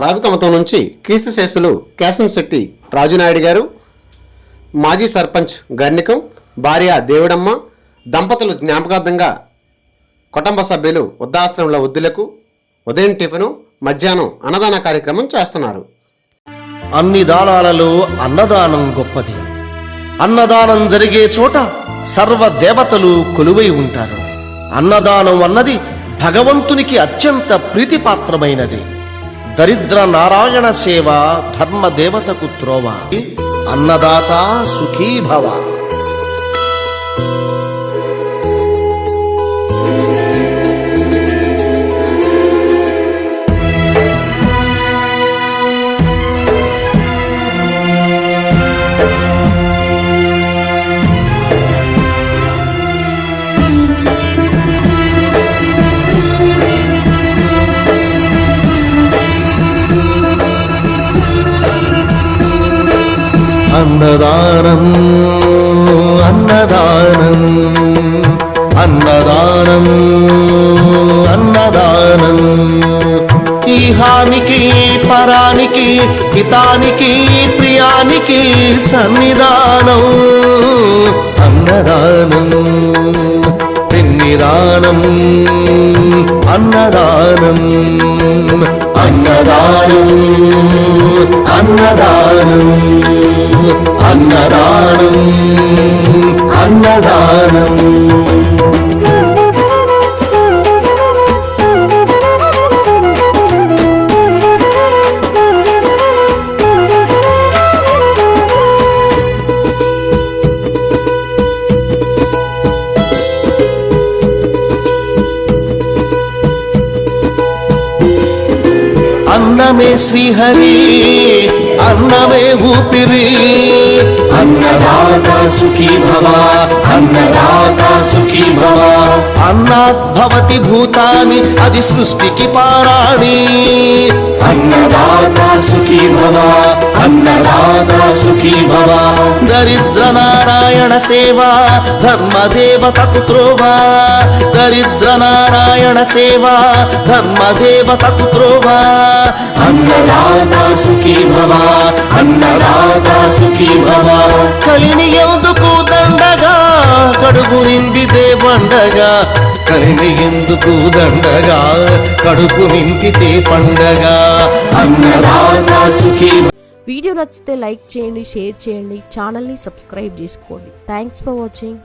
రావికమతం నుంచి కీర్తిశేషులు కేశంశెట్టి రాజునాయుడు గారు, మాజీ సర్పంచ్ గర్నికం, భార్య దేవుడమ్మ దంపతులు జ్ఞాపకార్థంగా కుటుంబ సభ్యులు వృద్ధాశ్రమంలో వృద్ధులకు ఉదయం టిఫిను, మధ్యాహ్నం అన్నదాన కార్యక్రమం చేస్తున్నారు. అన్ని దానాలలో అన్నదానం గొప్పది. అన్నదానం జరిగే చోట సర్వ దేవతలు కొలువై ఉంటారు. అన్నదానం అన్నది భగవంతునికి అత్యంత ప్రీతిపాత్రమైనది. దరిద్ర నారాయణ సేవ ధర్మ దేవతకు త్రోవ. అన్నదాత సుఖీ భవ. అన్నదానం అన్నదానం అన్నదానం అన్నదానం ఈహానికి పరానికి హితానికి ప్రియానికి సన్నిధానం. అన్నదానం పిన్నిదానం అన్నదానం అన్నదానం అన్నదానం అన్నదానం అన్నదానం. అన్నమే శ్రీహరి, అన్నమే ఊపిరి. అన్నదాత సుఖీ భవ, అన్నదాత సుఖీ భవ. అన్నాత్ భవతి భూతాని, అది సృష్టికి పారాణి. అన్నదాత సుఖీ భవ, అన్నదాత సుఖీ భవ. దరిద్ర నారాయణ సేవ ధర్మదేవతకు త్రోవ. దరిద్ర నారాయణ సేవ ధర్మదేవతకు త్రోవ. అన్నదాత సుఖీ భవ, అన్నదాత సుఖీ భవ. కలిని ఎందుకు దండగా, కడుపు నింపితే పండగా. కలిని ఎందుకు దండగా, కడుపు నింపితే పండగ. అన్నదాత సుఖీ. వీడియో నచ్చితే లైక్ చేయండి, షేర్ చేయండి, ఛానల్ని సబ్స్క్రైబ్ చేసుకోండి. Thanks for watching.